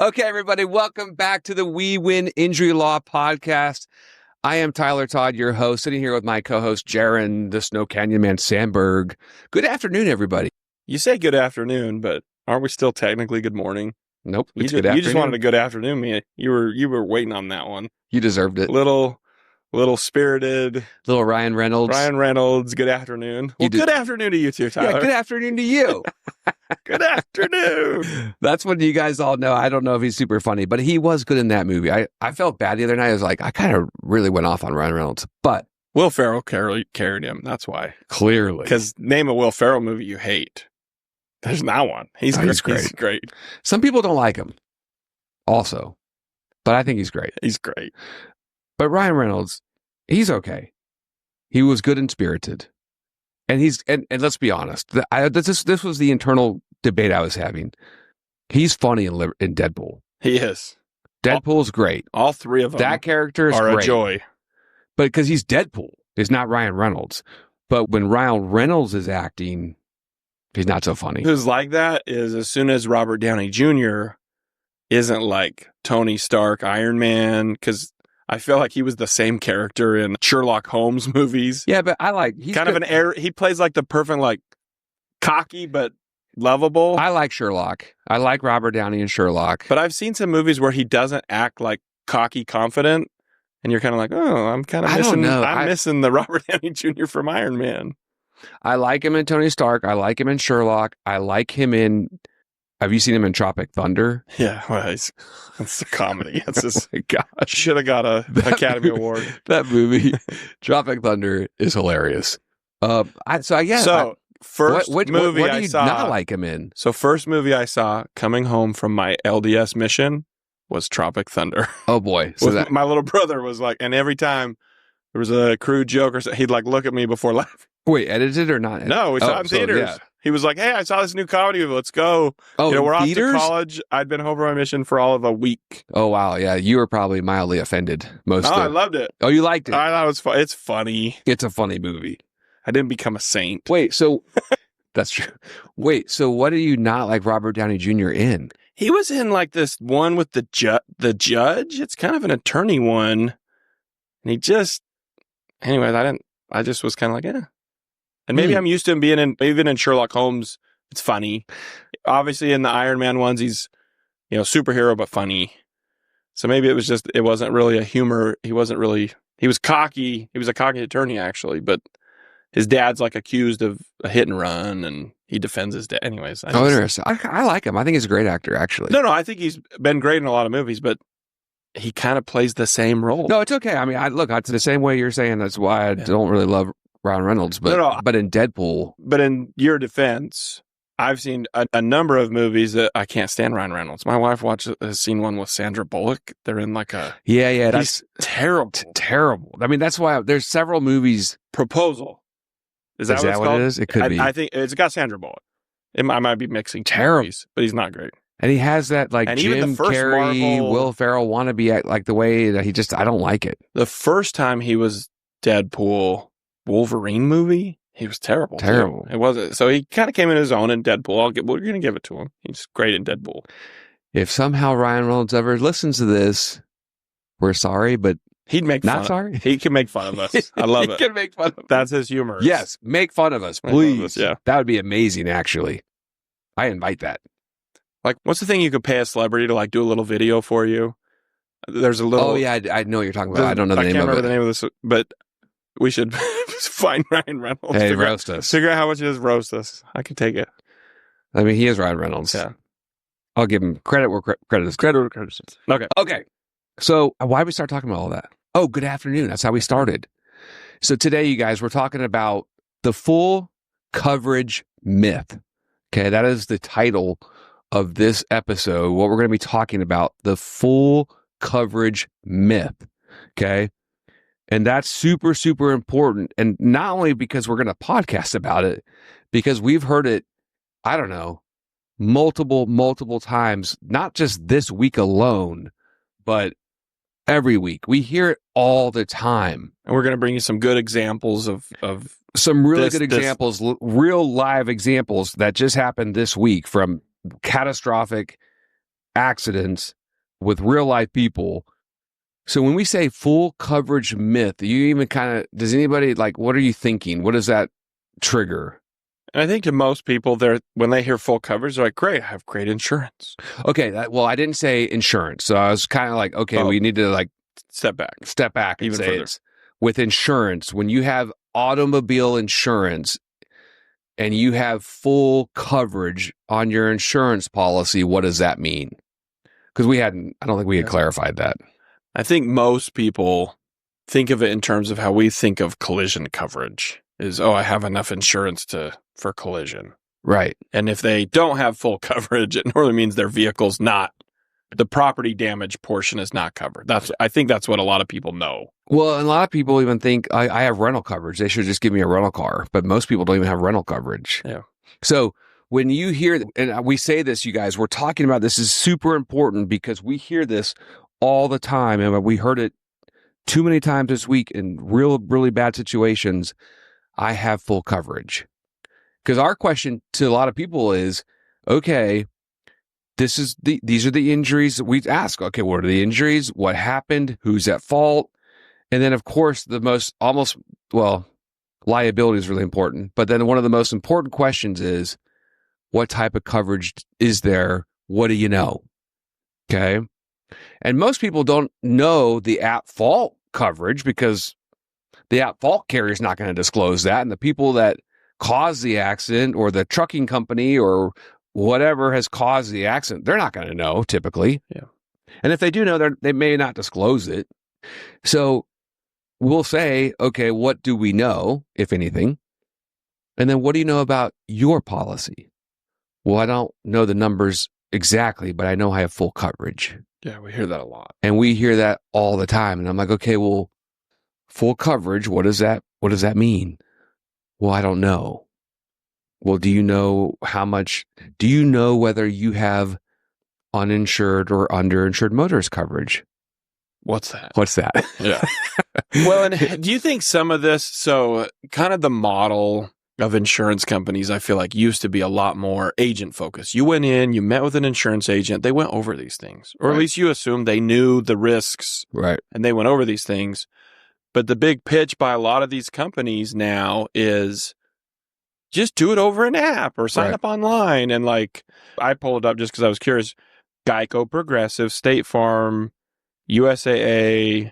Okay, everybody, welcome back to the We Win Injury Law podcast. I am Tyler Todd, your host, sitting here with my co-host, Jaren, the Snow Canyon Man Sandberg. Good afternoon, everybody. You say good afternoon, but aren't we still technically good morning? Nope, You just wanted a good afternoon, man. You were waiting on that one. You deserved it. Little spirited. Little Ryan Reynolds. Good afternoon. Well, good afternoon to you too, Tyler. Yeah, good afternoon to you. Good afternoon. That's what you guys all know. I don't know if he's super funny, but he was good in that movie. I felt bad the other night. I was like, I kind of really went off on Ryan Reynolds, but Will Ferrell carried him. That's why. Clearly. Because name a Will Ferrell movie you hate. There's not one. He's great. He's great. Some people don't like him also, but I think he's great. He's great. But Ryan Reynolds, he's okay. He was good and spirited. And and let's be honest, this was the internal debate I was having. He's funny in Deadpool. He is. Deadpool's great. All three of them. That character is are great. A joy. But because he's Deadpool, he's not Ryan Reynolds. But when Ryan Reynolds is acting, he's not so funny. Who's like that is as soon as Robert Downey Jr. isn't like Tony Stark, Iron Man, because I feel like he was the same character in Sherlock Holmes movies. Yeah, but he's kind of an air. He plays like the perfect, like cocky but lovable. I like Sherlock. I like Robert Downey and Sherlock. But I've seen some movies where he doesn't act like cocky, confident, and you're kind of like, oh, I'm kind of missing. I'm missing the Robert Downey Jr. from Iron Man. I like him in Tony Stark. I like him in Sherlock. I like him in. Have you seen him in Tropic Thunder? Yeah, well, it's a comedy. It's just, oh my gosh. Should have got an Academy Award. That movie, Tropic Thunder, is hilarious. First movie what do you not like him in? So first movie I saw coming home from my LDS mission was Tropic Thunder. Oh boy! So my little brother was like, and every time there was a crude joke or something, he'd like look at me before laughing. Wait, edited or not edited? No, we saw it in theaters. Yeah. He was like, hey, I saw this new comedy movie. Let's go. Oh, we're theaters? off to college. I'd been home for my mission for all of a week. Oh, wow. Yeah, you were probably mildly offended. I loved it. Oh, you liked it? I thought it was fun. It's funny. It's a funny movie. I didn't become a saint. Wait, so that's true. Wait, so what do you not like Robert Downey Jr. in? He was in like this one with the judge. It's kind of an attorney one. And I just was kind of like, yeah. And maybe I'm used to him being even in Sherlock Holmes. It's funny. Obviously, in the Iron Man ones, he's, superhero, but funny. So maybe it wasn't really a humor. He was cocky. He was a cocky attorney, actually. But his dad's like accused of a hit and run, and he defends his dad. Anyways. Interesting. I like him. I think he's a great actor, actually. No, I think he's been great in a lot of movies, but he kind of plays the same role. No, it's okay. I mean, it's the same way you're saying. That's why I don't really love Ryan Reynolds, but in Deadpool. But in your defense, I've seen a number of movies that I can't stand Ryan Reynolds. My wife has seen one with Sandra Bullock. They're in like a... Yeah, that's terrible. Terrible. I mean, that's why there's several movies. Proposal. Is that what it is? It could be. I think it's got Sandra Bullock. I might be mixing terrible, movies, but he's not great. And he has that like Jim Carrey, Will Ferrell wannabe act, like the way that I don't like it. The first time he was Deadpool... Wolverine movie, he was terrible. Terrible. It wasn't. So he kind of came in his own in Deadpool. We're going to give it to him. He's great in Deadpool. If somehow Ryan Reynolds ever listens to this, we're sorry, but he'd make fun. Not sorry. He can make fun of us. I love it. He can make fun of us. That's his humor. Yes, make fun of us, please. Yeah, that would be amazing. Actually, I invite that. Like, what's the thing you could pay a celebrity to like do a little video for you? There's a little. Oh yeah, I know what you're talking about. I don't know the name of it. I can't remember the name of this, but. We should find Ryan Reynolds. Hey, roast us. Figure out how much it is, roast us. I can take it. I mean, he is Ryan Reynolds. Yeah. I'll give him credit where credit is. Okay. So why did we start talking about all that? Oh, good afternoon. That's how we started. So today, you guys, we're talking about the full coverage myth. Okay, that is the title of this episode. What we're going to be talking about, the full coverage myth. Okay. And that's super, super important. And not only because we're going to podcast about it, because we've heard it, I don't know, multiple times, not just this week alone, but every week. We hear it all the time. And we're going to bring you some good examples of some really good examples, real live examples that just happened this week from catastrophic accidents with real life people. So when we say full coverage myth, you even does anybody what are you thinking? What does that trigger? And I think to most people, when they hear full coverage, they're like, great, I have great insurance. Okay. I didn't say insurance. So I was kind of like, okay, we need to step back and even say further. It's with insurance. When you have automobile insurance and you have full coverage on your insurance policy, what does that mean? Because I don't think we had clarified that. I think most people think of it in terms of how we think of collision coverage is, I have enough insurance for collision. Right. And if they don't have full coverage, it normally means their vehicle's not, the property damage portion is not covered. I think that's what a lot of people know. Well, and a lot of people even think I have rental coverage. They should just give me a rental car. But most people don't even have rental coverage. Yeah. So when you hear, and we say this, you guys, we're talking about this is super important because we hear this all the time. And we heard it too many times this week in really bad situations. I have full coverage. Because our question to a lot of people is, okay, these are the injuries that we ask. Okay, what are the injuries? What happened? Who's at fault? And then, of course, liability is really important. But then one of the most important questions is, what type of coverage is there? What do you know? Okay. And most people don't know the at-fault coverage because the at-fault carrier is not going to disclose that. And the people that caused the accident or the trucking company or whatever has caused the accident, they're not going to know typically. Yeah. And if they do know, they may not disclose it. So we'll say, okay, what do we know, if anything? And then what do you know about your policy? Well, I don't know the numbers exactly, but I know I have full coverage. Yeah, we hear that a lot. And we hear that all the time. And I'm like, okay, well, full coverage, what does that mean? Well, I don't know. Well, do you know how much? Do you know whether you have uninsured or underinsured motorist coverage? What's that? Yeah. Well, and do you think some of this, so kind of the model of insurance companies, I feel like used to be a lot more agent focused. You went in, you met with an insurance agent, they went over these things, or at least you assumed they knew the risks, right? And they went over these things. But the big pitch by a lot of these companies now is just do it over an app or sign up online. And I pulled up just because I was curious. Geico, Progressive, State Farm, USAA,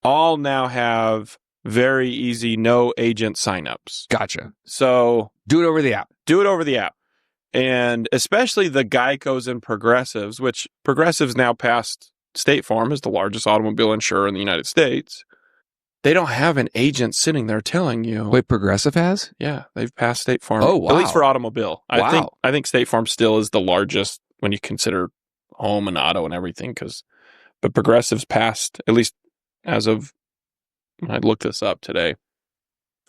all now have very easy no agent signups. Gotcha. So do it over the app. And especially the Geicos and Progressives, which Progressives now passed State Farm as the largest automobile insurer in the United States. They don't have an agent sitting there telling you. Wait, Progressive has? Yeah, they've passed State Farm. Oh, wow. At least for automobile. Wow. I think State Farm still is the largest when you consider home and auto and everything. But Progressive's passed, at least as of, I looked this up today,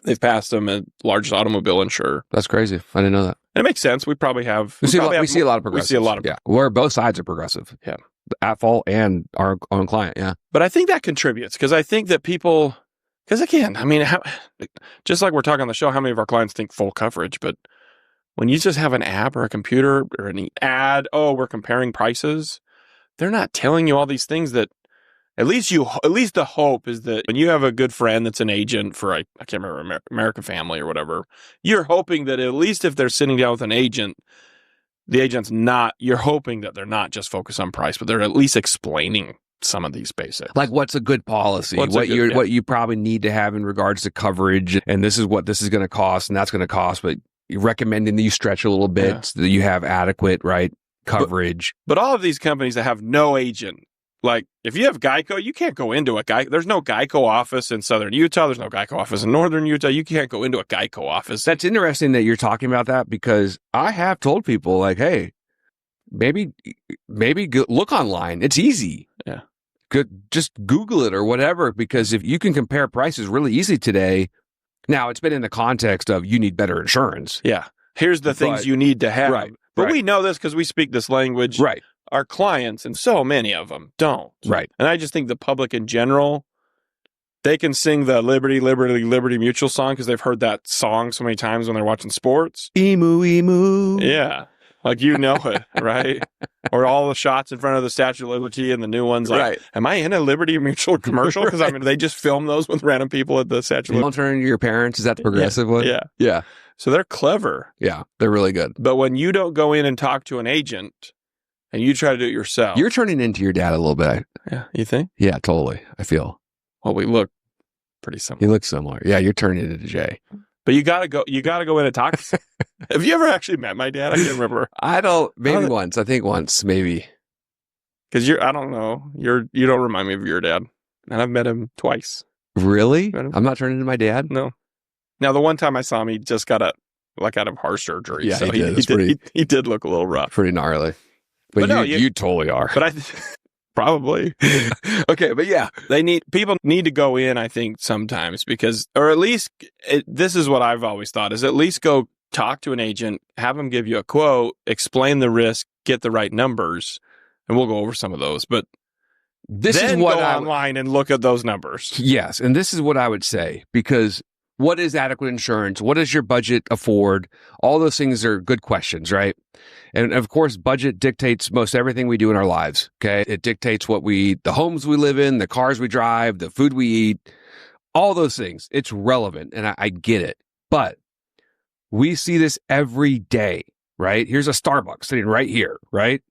they've passed them as largest automobile insurer. That's crazy. I didn't know that. And it makes sense. We probably have. We see a lot of Progressive. We see a lot of. Yeah. Where both sides are Progressive. Yeah. At fault and our own client. Yeah. But I think that contributes because I think that people, because again, I mean, just like we're talking on the show, how many of our clients think full coverage? But when you just have an app or a computer or an ad, we're comparing prices, they're not telling you all these things that at least the hope is that when you have a good friend that's an agent for, I can't remember, American Family or whatever, you're hoping that at least if they're sitting down with an agent, you're hoping that they're not just focused on price, but they're at least explaining some of these basics. Like what's a good policy, what you probably need to have in regards to coverage, and this is what this is going to cost, and that's going to cost, but you're recommending that you stretch a little bit so that you have adequate, coverage. But all of these companies that have no agent, like if you have Geico, you can't go into there's no Geico office in Southern Utah. There's no Geico office in Northern Utah. You can't go into a Geico office. That's interesting that you're talking about that because I have told people like, hey, maybe look online. It's easy. Yeah. Just Google it or whatever, because if you can compare prices really easy today. Now it's been in the context of you need better insurance. Yeah. Here's the things you need to have. Right. But we know this because we speak this language. Right. Our clients, and so many of them, don't. Right. And I just think the public in general, they can sing the Liberty, Liberty, Liberty Mutual song because they've heard that song so many times when they're watching sports. Emu, emu. Yeah. Like, you know it, right? Or all the shots in front of the Statue of Liberty and the new ones. Like, am I in a Liberty Mutual commercial? Because I mean, they just film those with random people at the Statue of Liberty. Don't turn to your parents. Is that the Progressive one? Yeah. Yeah. So they're clever. Yeah. They're really good. But when you don't go in and talk to an agent and you try to do it yourself. You're turning into your dad a little bit. Yeah. You think? Yeah, totally. I feel. Well, we look pretty similar. You look similar. Yeah, you're turning into Jay. But you gotta go in and talk. Have you ever actually met my dad? I can't remember. Maybe once. I think once, maybe. Because I don't know. You don't remind me of your dad. And I've met him twice. Really? I'm not turning into my dad? No. Now, the one time I saw him, he just got out of heart surgery. Yeah, so he did look a little rough. Pretty gnarly. But no, you totally are. But probably. Okay, but yeah. People need to go in, I think, sometimes because, or at least, this is what I've always thought, is at least go talk to an agent, have them give you a quote, explain the risk, get the right numbers, and we'll go over some of those. But this is what go online and look at those numbers. Yes, and this is what I would say, because what is adequate insurance? What does your budget afford? All those things are good questions, right? And of course, budget dictates most everything we do in our lives, okay? It dictates the homes we live in, the cars we drive, the food we eat, all those things. It's relevant, and I get it. But we see this every day, right? Here's a Starbucks sitting right here, right?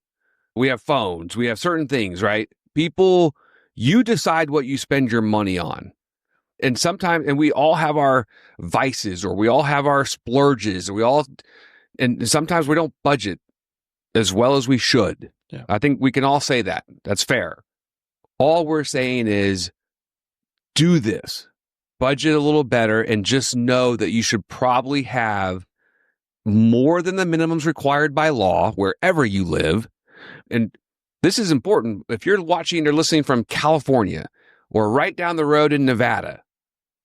We have phones. We have certain things, right? People, you decide what you spend your money on. And we all have our vices, or we all have our splurges, and sometimes we don't budget as well as we should. Yeah. I think we can all say that. That's fair. All we're saying is do this, budget a little better, and just know that you should probably have more than the minimums required by law wherever you live. And this is important. If you're watching or listening from California or right down the road in Nevada,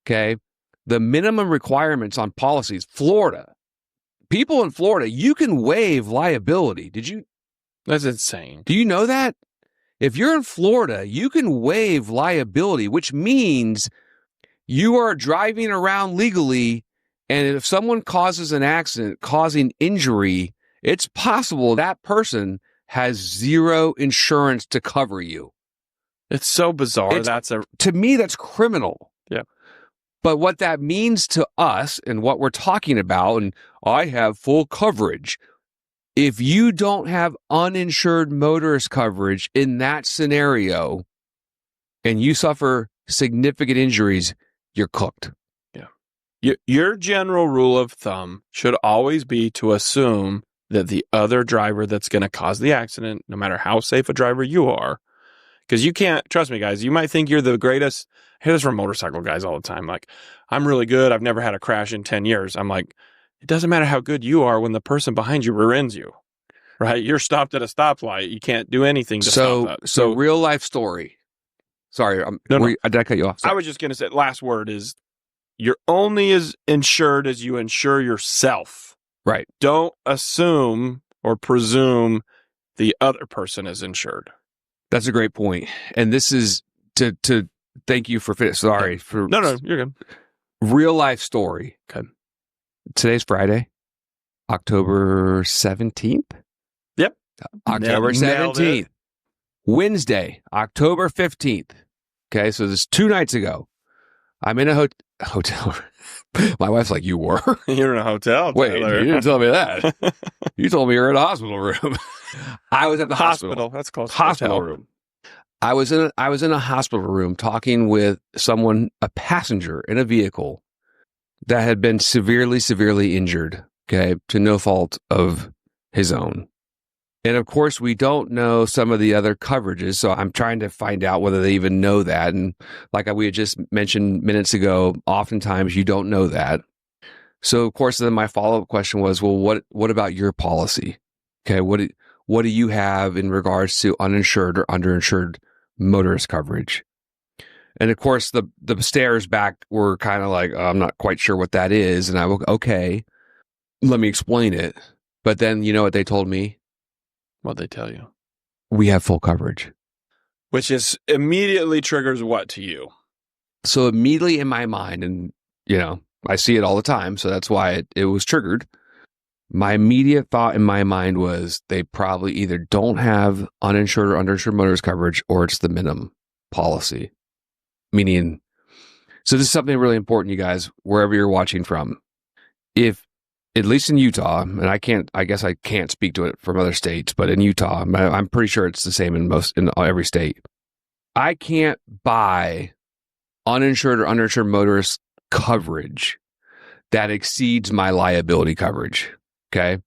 okay, the minimum requirements on policies, Florida, people in Florida, you can waive liability. That's insane. Do you know that? If you're in Florida, you can waive liability, which means you are driving around legally, and if someone causes an accident causing injury, it's possible that person has zero insurance to cover you. It's so bizarre. To me, that's criminal. Yeah. But what that means to us and what we're talking about, and I have full coverage. If you don't have uninsured motorist coverage in that scenario and you suffer significant injuries, you're cooked. Yeah. Your general rule of thumb should always be to assume that the other driver that's going to cause the accident, no matter how safe a driver you are, because you can't, trust me, guys, you might think you're the greatest. I hear this from motorcycle guys all the time. Like, I'm really good. I've never had a crash in 10 years. I'm like, it doesn't matter how good you are when the person behind you rear ends you, right? You're stopped at a stoplight. You can't do anything to stop that. So real life story. Sorry, did I cut you off? Sorry. I was just going to say, last word is, you're only as insured as you insure yourself. Right. Don't assume or presume the other person is insured. That's a great point. And this is to thank you for sorry for No, you're good. Real life story. Okay. Today's Friday, October 17th. Yep. October 17th. Wednesday, October 15th. Okay, so this is 2 nights ago. I'm in a hotel. My wife's like, you were? You're in a hotel. Wait, you didn't tell me that. You told me you were in a hospital room. I was at the hospital. That's called hospital room. I was in a hospital room talking with someone, a passenger in a vehicle that had been severely injured, okay, to no fault of his own. And of course, we don't know some of the other coverages, so I'm trying to find out whether they even know that. And like we had just mentioned minutes ago, oftentimes you don't know that. So of course, then my follow-up question was, well, what about your policy? Okay, what do you have in regards to uninsured or underinsured motorist coverage? And of course, the stares back were kind of like, I'm not quite sure what that is. And I will, okay, let me explain it. But then you know what they told me? What'd they tell you? We have full coverage. Which is immediately triggers what to you? So immediately in my mind, and I see it all the time, so that's why it was triggered. my immediate thought in my mind was they probably either don't have uninsured or underinsured motorist coverage, or it's the minimum policy. Meaning, so this is something really important, you guys, wherever you're watching from. If, at least in Utah, and I guess I can't speak to it from other states, but in Utah, I'm pretty sure it's the same in every state. I can't buy uninsured or underinsured motorist coverage that exceeds my liability coverage. Okay.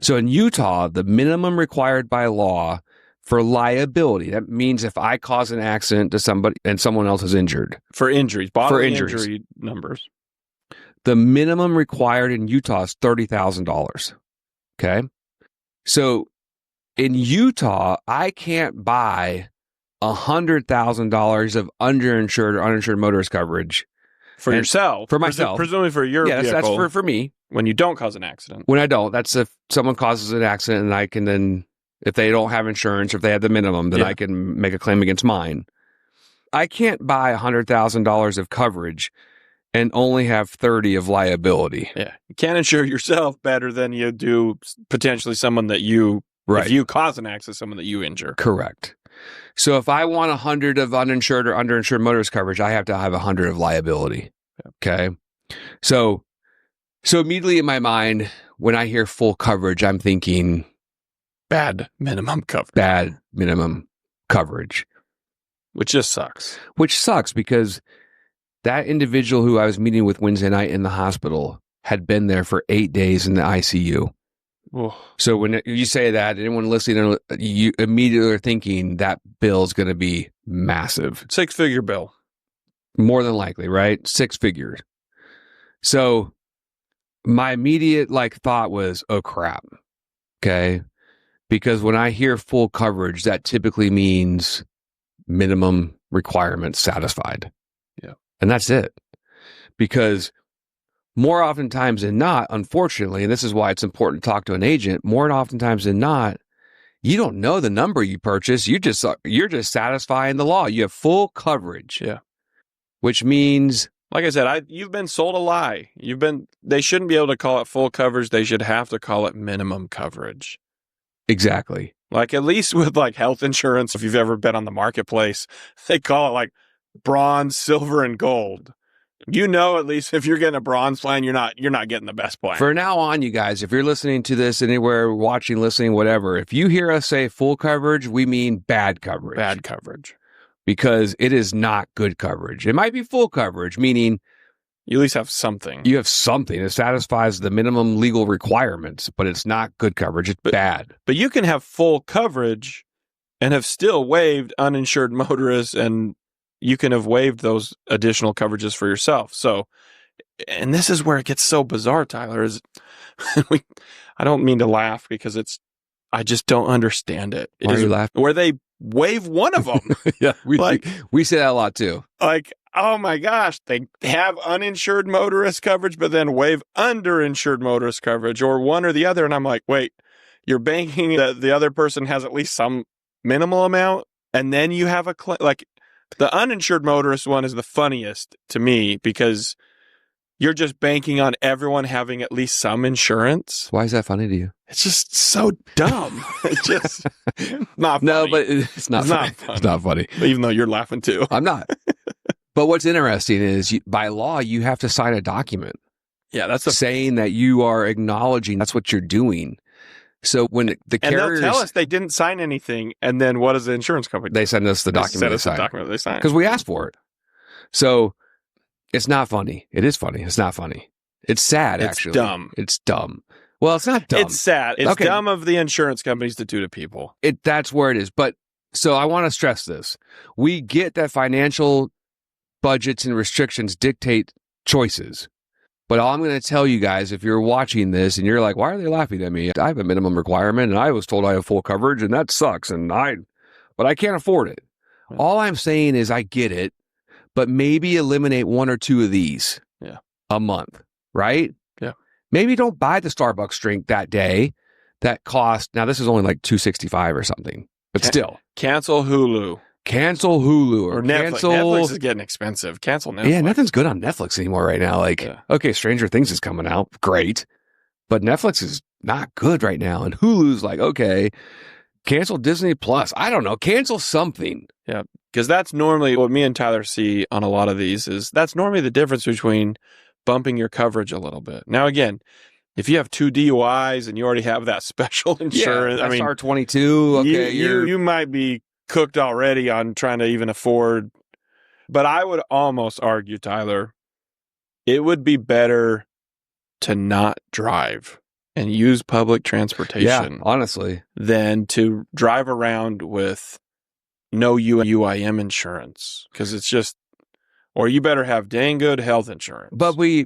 So in Utah, the minimum required by law for liability, that means if I cause an accident to somebody and someone else is injured. For injuries, bodily injury numbers. The minimum required in Utah is $30,000. Okay. So in Utah, I can't buy $100,000 of underinsured or uninsured motorist coverage for yourself. For myself. Presumably for your vehicle. That's for me. When you don't cause an accident. When I don't. That's if someone causes an accident and I can then, if they don't have insurance or if they have the minimum, then I can make a claim against mine. I can't buy $100,000 of coverage and only have 30 of liability. Yeah. You can't insure yourself better than you do potentially someone that you, if you cause an accident, someone that you injure. Correct. So if I want 100 of uninsured or underinsured motorist coverage, I have to have 100 of liability. Okay. So immediately in my mind, when I hear full coverage, I'm thinking bad minimum coverage. Bad minimum coverage. Which just sucks. Which sucks because that individual who I was meeting with Wednesday night in the hospital had been there for 8 days in the ICU. Oh. So when you say that, anyone listening, you immediately are thinking that bill's going to be massive. 6-figure bill. More than likely, right? 6 figures. So my immediate thought was, oh crap. Okay. Because when I hear full coverage, that typically means minimum requirements satisfied. Yeah. And that's it. Because more oftentimes than not, unfortunately, and this is why it's important to talk to an agent, more oftentimes than not, you don't know the number you purchase. You're just satisfying the law. You have full coverage. Yeah. Which means, like I said, you've been sold a lie. They shouldn't be able to call it full coverage. They should have to call it minimum coverage. Exactly. Like at least with health insurance, if you've ever been on the marketplace, they call it bronze, silver, and gold. At least if you're getting a bronze plan, you're not getting the best plan. For now on, you guys, if you're listening to this anywhere, watching, listening, whatever, if you hear us say full coverage, we mean bad coverage. Bad coverage. Because it is not good coverage. It might be full coverage, meaning you at least have something. You have something that satisfies the minimum legal requirements, but it's not good coverage. It's bad. But you can have full coverage and have still waived uninsured motorists, and you can have waived those additional coverages for yourself. So, and this is where it gets so bizarre, Tyler, is I don't mean to laugh because I just don't understand it. Why are you laughing? Where they waive one of them. Yeah, we say that a lot too. Oh my gosh, they have uninsured motorist coverage, but then waive underinsured motorist coverage, or one or the other. And I'm like, wait, you're banking that the other person has at least some minimal amount, and then you have a the uninsured motorist one is the funniest to me because you're just banking on everyone having at least some insurance. Why is that funny to you? It's just so dumb. It's just not funny. No, but it's not funny. It's not funny. Even though you're laughing too. I'm not. But what's interesting is by law, you have to sign a document. Yeah, that's saying that you are acknowledging that's what you're doing. So when the carriers... And they'll tell us they didn't sign anything, and then what does the insurance company do? They send us the document they sign. Because we asked for it. So it's not funny. It is funny. It's not funny. It's sad, actually. It's dumb. It's dumb. Well, it's not dumb. It's sad. It's dumb of the insurance companies to do to people. That's where it is. But so I want to stress this. We get that financial budgets and restrictions dictate choices. But all I'm going to tell you guys, if you're watching this and you're like, why are they laughing at me? I have a minimum requirement and I was told I have full coverage and that sucks. But I can't afford it. Yeah. All I'm saying is I get it, but maybe eliminate one or two of these a month, right? Yeah. Maybe don't buy the Starbucks drink that day that cost, now this is only $2.65 or something, but still. Cancel Hulu. Cancel Hulu or Netflix. Cancel. Netflix is getting expensive. Cancel Netflix. Yeah, nothing's good on Netflix anymore right now. Okay, Stranger Things is coming out. Great. But Netflix is not good right now. And Hulu's like, okay, cancel Disney Plus. I don't know. Cancel something. Yeah. Because that's normally what me and Tyler see on a lot of these is that's normally the difference between bumping your coverage a little bit. Now, again, if you have 2 DUIs and you already have that special insurance, I mean, SR22, okay, you might be cooked already on trying to even afford. But I would almost argue, Tyler, it would be better to not drive and use public transportation, honestly, than to drive around with no UIM insurance, because it's just, or you better have dang good health insurance. But we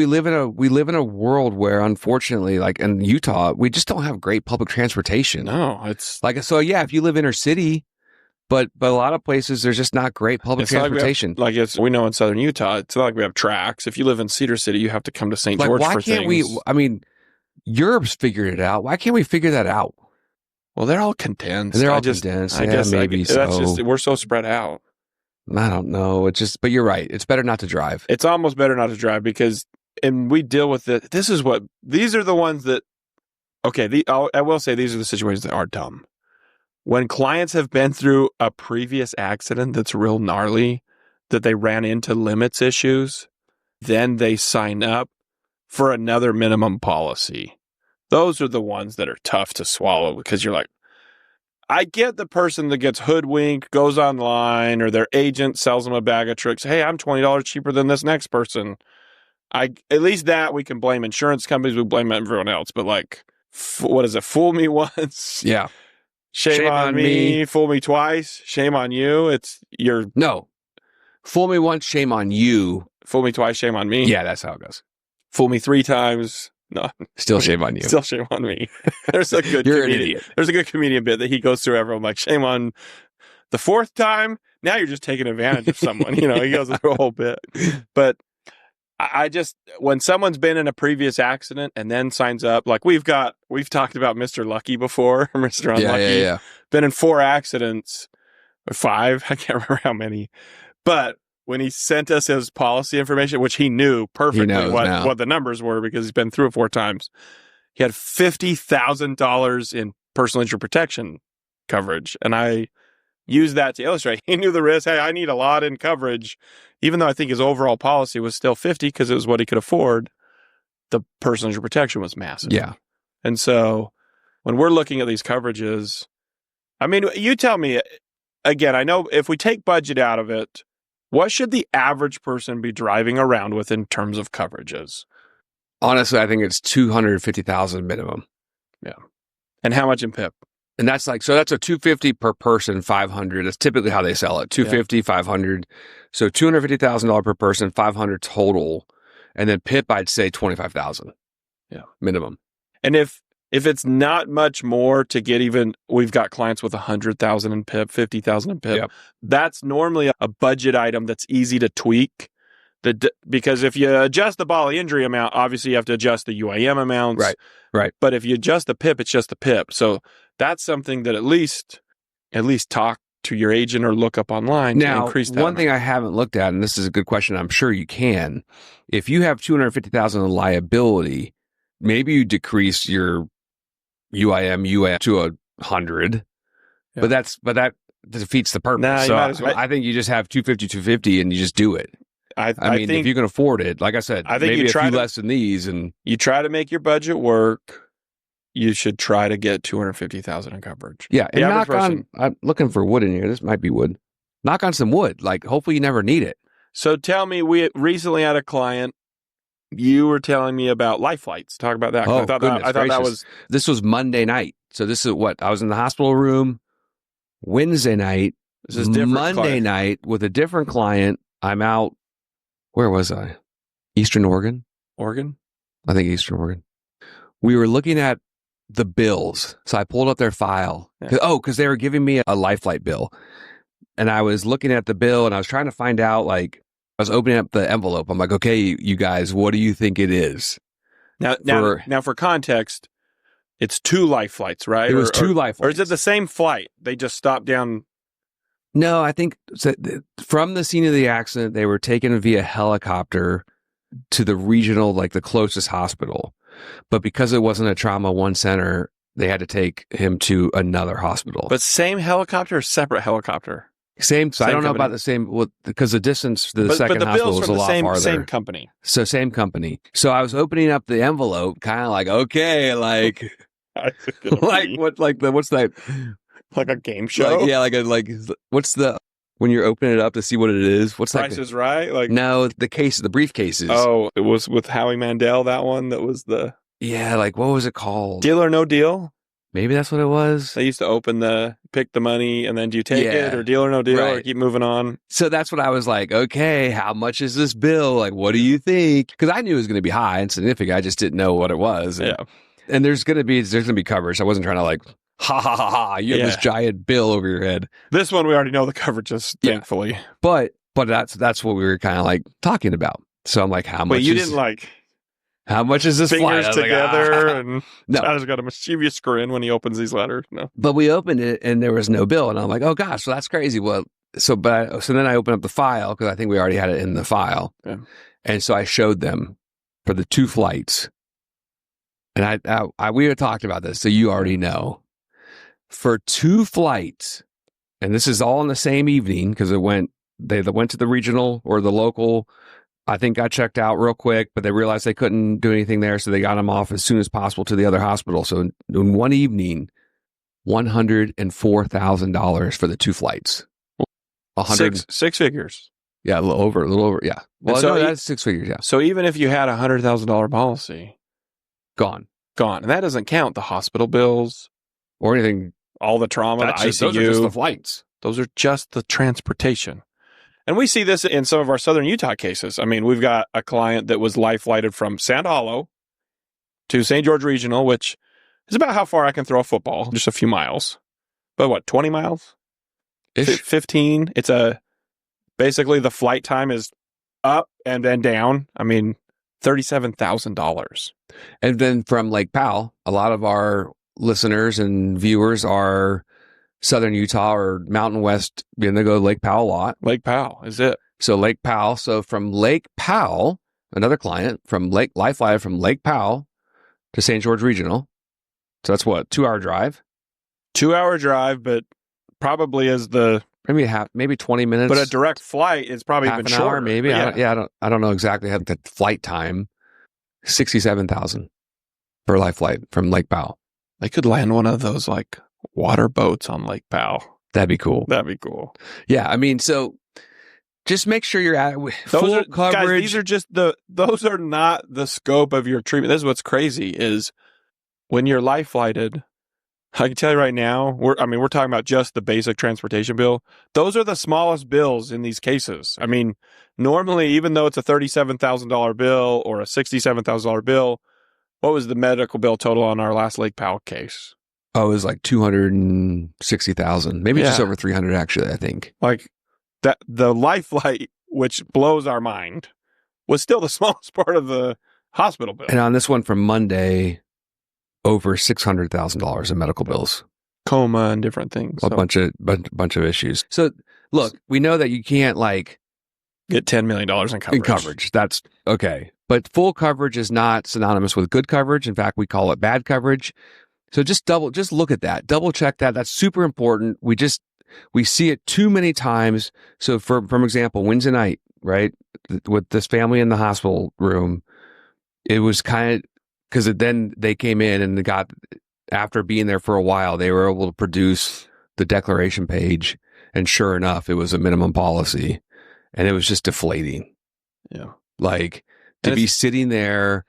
live in a world where, unfortunately, like in Utah, we just don't have great public transportation. No, it's like, so yeah, if you live inner city, but a lot of places there's just not great public transportation. We know in southern Utah, it's not like we have tracks. If you live in Cedar City, you have to come to St. George for things. Why can't we? I mean, Europe's figured it out. Why can't we figure that out? Well, they're all condensed. Condensed. I guess maybe so. That's just, we're so spread out. I don't know. But you're right. It's better not to drive. It's almost better not to drive because, and we deal with it. These are the ones that, okay, I will say these are the situations that are dumb. When clients have been through a previous accident that's real gnarly, that they ran into limits issues, then they sign up for another minimum policy. Those are the ones that are tough to swallow because you're like, I get the person that gets hoodwinked, goes online, or their agent sells them a bag of tricks. Hey, I'm $20 cheaper than this next person. At least that we can blame insurance companies. We blame everyone else. But like, what is it? Fool me once. Yeah. Shame on me. Fool me twice. Shame on you. No. Fool me once. Shame on you. Fool me twice. Shame on me. Yeah, that's how it goes. Fool me 3 times. No. Still shame on you. Still shame on me. There's a good You're comedian. an idiot. There's a good comedian bit that he goes through everyone like, shame on the 4th time. Now you're just taking advantage of someone. He goes through a whole bit. But I just, when someone's been in a previous accident and then signs up, like we've talked about Mr. Lucky before, Mr. Unlucky. Yeah. Been in 4 accidents, or 5, I can't remember how many. But when he sent us his policy information, which he knew perfectly what the numbers were because he's been through it 4 times, he had $50,000 in personal injury protection coverage. And I used that to illustrate. He knew the risk. Hey, I need a lot in coverage. Even though I think his overall policy was still 50 because it was what he could afford, the personal injury protection was massive. Yeah. And so when we're looking at these coverages, I mean, you tell me, again, I know if we take budget out of it, what should the average person be driving around with in terms of coverages? Honestly, I think it's $250,000 minimum. Yeah. And how much in PIP? And that's like, so that's a $250 per person, $500. That's typically how they sell it. $250, $500. So $250,000 per person, $500 total. And then PIP, I'd say $25,000. Yeah. Minimum. And if it's not much more to get even, we've got clients with $100,000 in PIP, $50,000 in PIP. Yep. That's normally a budget item that's easy to tweak. Because if you adjust the bodily injury amount, obviously you have to adjust the UIM amounts. Right. But if you adjust the PIP, it's just the PIP. So that's something that at least talk to your agent or look up online to increase that. One thing I haven't looked at, and this is a good question, I'm sure you can, if you have $250,000 in liability, maybe you decrease your UIM to 100, but that defeats the purpose. Nah, so I think you just have 250 and you just do it. I mean, if you can afford it, like I said, I think maybe a few less than these, and you try to make your budget work. You should try to get $250,000 in coverage. Yeah, and I'm looking for wood in here. This might be wood. Knock on some wood. Like, hopefully, you never need it. So tell me, we recently had a client. You were telling me about life flights. Talk about that. Oh, I thought that was. This was Monday night. So this is what I was in the hospital room Wednesday night. This is different. Monday night with a different client. I'm out. Where was I? Eastern Oregon? I think Eastern Oregon. We were looking at the bills. So I pulled up their file. Yeah. Because they were giving me a life flight bill. And I was looking at the bill and I was trying to find out, like, I was opening up the envelope. I'm like, okay, you guys, what do you think it is? Now, for context, it's 2 life flights, right? It was 2 life flights. Or is it the same flight? They just stopped down. No, I think from the scene of the accident, they were taken via helicopter to the regional, like the closest hospital. But because it wasn't a trauma one center, they had to take him to another hospital. But same helicopter or separate helicopter? Same. So I don't know company? about the same, well, because the distance to the second but the hospital bills was from a lot farther. Same company. So same company. So I was opening up the envelope, kind of like, okay, like, what's that? Like a game show? What's the, when you're opening it up to see what it is? What's Price is Right? Like, no, the briefcases. Oh, it was with Howie Mandel, that one that was the... Yeah, like, what was it called? Deal or No Deal? Maybe that's what it was. They used to pick the money, and then do you take it, or Deal or No Deal, or keep moving on? So that's what I was like, okay, how much is this bill? Like, what do you think? Because I knew it was going to be high and significant. I just didn't know what it was. And there's going to be coverage. I wasn't trying to like, ha, you have this giant bill over your head. This one, we already know the coverages, thankfully. But that's what we were kind of like talking about. So I'm like, how much? But you didn't like... How much is this fingers flight? together, and no. Tyler's got a mischievous grin when he opens these letters. No, but we opened it and there was no bill, and I'm like, oh gosh, well, that's crazy. Well, so then I opened up the file because I think we already had it in the file, and so I showed them for the 2 flights, and we had talked about this, so you already know for 2 flights, and this is all in the same evening because they went to the regional or the local. I think got checked out real quick, but they realized they couldn't do anything there, so they got him off as soon as possible to the other hospital. So in one evening, $104,000 for the 2 flights. Six figures. Yeah, a little over. Yeah. Well, so that's 6 figures. Yeah. So even if you had $100,000 policy, gone, and that doesn't count the hospital bills or anything, all the trauma, the ICU. Those are just the flights. Those are just the transportation. And we see this in some of our Southern Utah cases. I mean, we've got a client that was life flighted from Sand Hollow to St. George Regional, which is about how far I can throw a football, just a few miles. But what, 20 miles? 15? It's basically the flight time is up and then down. I mean, $37,000. And then from Lake Powell, a lot of our listeners and viewers are Southern Utah or Mountain West, and they go to Lake Powell a lot. Lake Powell is it. So Lake Powell. So from Lake Powell, another client from Life Flight from Lake Powell to St. George Regional. So that's what, 2-hour drive? 2-hour drive, but probably is maybe 20 minutes. But a direct flight is probably half even an shorter. Hour, maybe. Yeah. I don't know exactly how the flight time. 67,000 for Life Flight from Lake Powell. They could land one of those like water boats on Lake Powell. That'd be cool. Yeah, I mean, so just make sure you're at full coverage. Guys, those are not the scope of your treatment. This is what's crazy is when you're life flighted, I can tell you right now, we're talking about just the basic transportation bill. Those are the smallest bills in these cases. I mean, normally, even though it's a $37,000 bill or a $67,000 bill, what was the medical bill total on our last Lake Powell case? Oh, it was like 260,000, maybe just over 300 actually, I think. Like that, the life flight, which blows our mind, was still the smallest part of the hospital bill. And on this one from Monday, over $600,000 in medical bills, coma and different things, a bunch of issues. So look, we know that you can't like get $10 million in coverage. That's okay, but full coverage is not synonymous with good coverage. In fact, we call it bad coverage. So just look at that, double check that. That's super important. We see it too many times. So for example, Wednesday night, right, with this family in the hospital room, it was kind of because then they came in and after being there for a while, they were able to produce the declaration page, and sure enough, it was a minimum policy, and it was just deflating. Yeah, like to be sitting there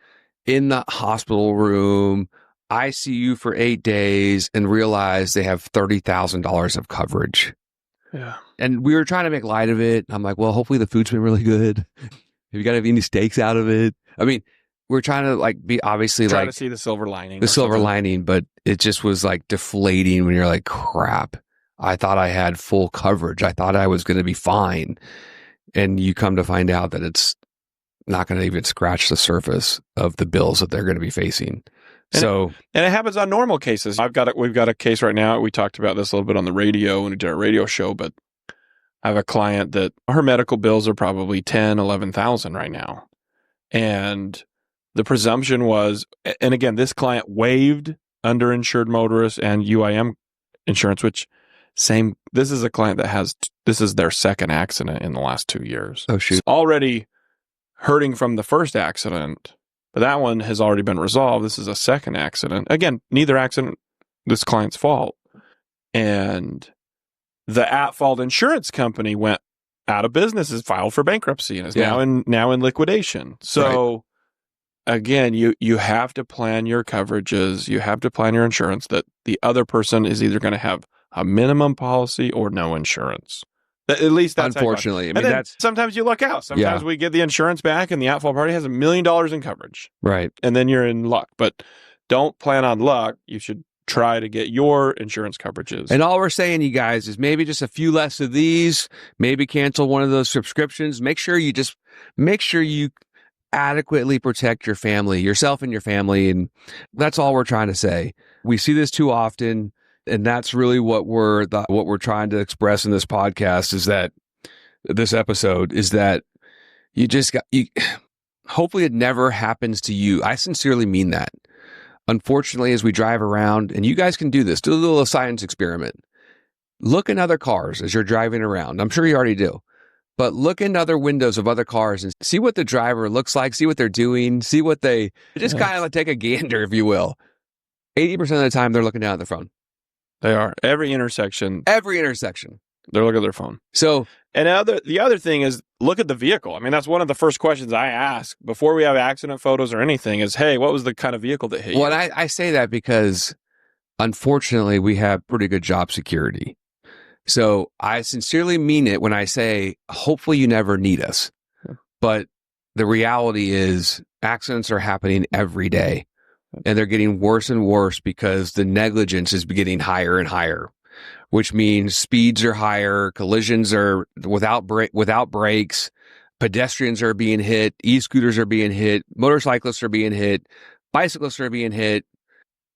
in the hospital room, ICU for 8 days, and realize they have $30,000 of coverage. Yeah. And we were trying to make light of it. I'm like, well, hopefully the food's been really good. Have you got to have any steaks out of it? I mean, we're trying to like be obviously try like to see the silver lining. But it just was like deflating when you're like, crap, I thought I had full coverage. I thought I was going to be fine. And you come to find out that it's not going to even scratch the surface of the bills that they're going to be facing. And it happens on normal cases. We've got a case right now. We talked about this a little bit on the radio when we did our radio show, but I have a client that her medical bills are probably 10, 11,000 right now. And the presumption was, and again, this client waived underinsured motorists and UIM insurance, which this is a client that this is their second accident in the last 2 years. Oh, shoot. It's already hurting from the first accident, but that one has already been resolved. This is a second accident. Again, neither accident this client's fault. And the at-fault insurance company went out of business, is filed for bankruptcy, and is now in liquidation. So again, you have to plan your coverages. You have to plan your insurance that the other person is either going to have a minimum policy or no insurance. At least that's unfortunately. I mean, that's sometimes you luck out. Sometimes we get the insurance back, and the at-fault party has $1 million in coverage. Right, and then you're in luck. But don't plan on luck. You should try to get your insurance coverages. And all we're saying, you guys, is maybe just a few less of these. Maybe cancel one of those subscriptions. Make sure you adequately protect your family, yourself and your family. And that's all we're trying to say. We see this too often. And that's really what we're trying to express in this podcast, is that this episode is that hopefully it never happens to you. I sincerely mean that. Unfortunately, as we drive around, and you guys can do this, do a little science experiment. Look in other cars as you're driving around. I'm sure you already do. But look in other windows of other cars and see what the driver looks like, see what they're doing, see what just kind of like take a gander, if you will. 80% of the time, they're looking down at their phone. They are. Every intersection. They're looking at their phone. So, and the other thing is, look at the vehicle. I mean, that's one of the first questions I ask before we have accident photos or anything is, hey, what was the kind of vehicle that hit you? Well, I say that because, unfortunately, we have pretty good job security. So I sincerely mean it when I say, hopefully you never need us. But the reality is accidents are happening every day. And they're getting worse and worse because the negligence is getting higher and higher, which means speeds are higher, collisions are without brakes, pedestrians are being hit, e-scooters are being hit, motorcyclists are being hit, bicyclists are being hit.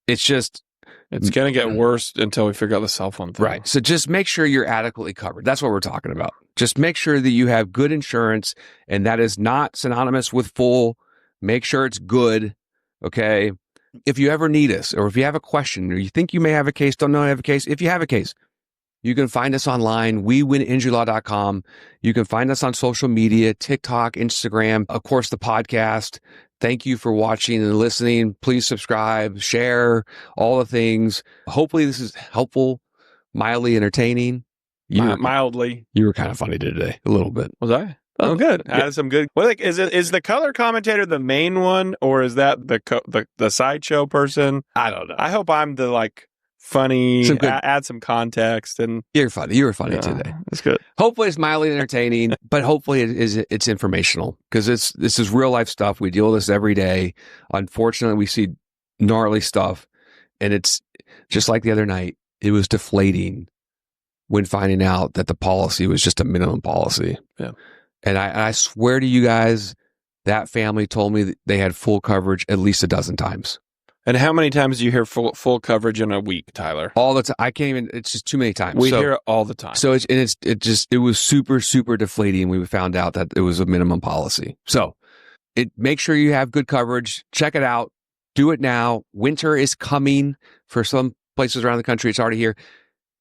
It's going to get worse until we figure out the cell phone thing. Right. So just make sure you're adequately covered. That's what we're talking about. Just make sure that you have good insurance, and that is not synonymous with full. Make sure it's good. Okay. If you ever need us, or if you have a question, or you think you may have a case, don't know you have a case, if you have a case, you can find us online, wewininjurylaw.com. You can find us on social media, TikTok, Instagram, of course, the podcast. Thank you for watching and listening. Please subscribe, share, all the things. Hopefully this is helpful, mildly entertaining. Mildly. You were kind of funny today, a little bit. Was I? Oh, good. Added some good. Well, like, is the color commentator the main one, or is that the sideshow person? I don't know. I hope I'm the funny. Add some context, and you're funny. You were funny today. That's good. Hopefully, it's mildly entertaining, but hopefully, it's informational, because this is real life stuff. We deal with this every day. Unfortunately, we see gnarly stuff, and it's just like the other night. It was deflating when finding out that the policy was just a minimum policy. Yeah. And I swear to you guys, that family told me that they had full coverage at least a dozen times. And how many times do you hear full coverage in a week, Tyler? All the time. I can't even. It's just too many times. We hear it all the time. So it was super, super deflating when we found out that it was a minimum policy. So make sure you have good coverage. Check it out. Do it now. Winter is coming for some places around the country. It's already here.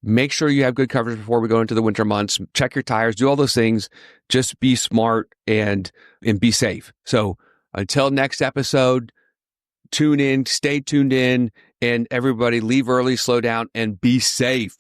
Make sure you have good coverage before we go into the winter months. Check your tires, do all those things. Just be smart and be safe. So until next episode, tune in, stay tuned in, and everybody leave early, slow down, and be safe.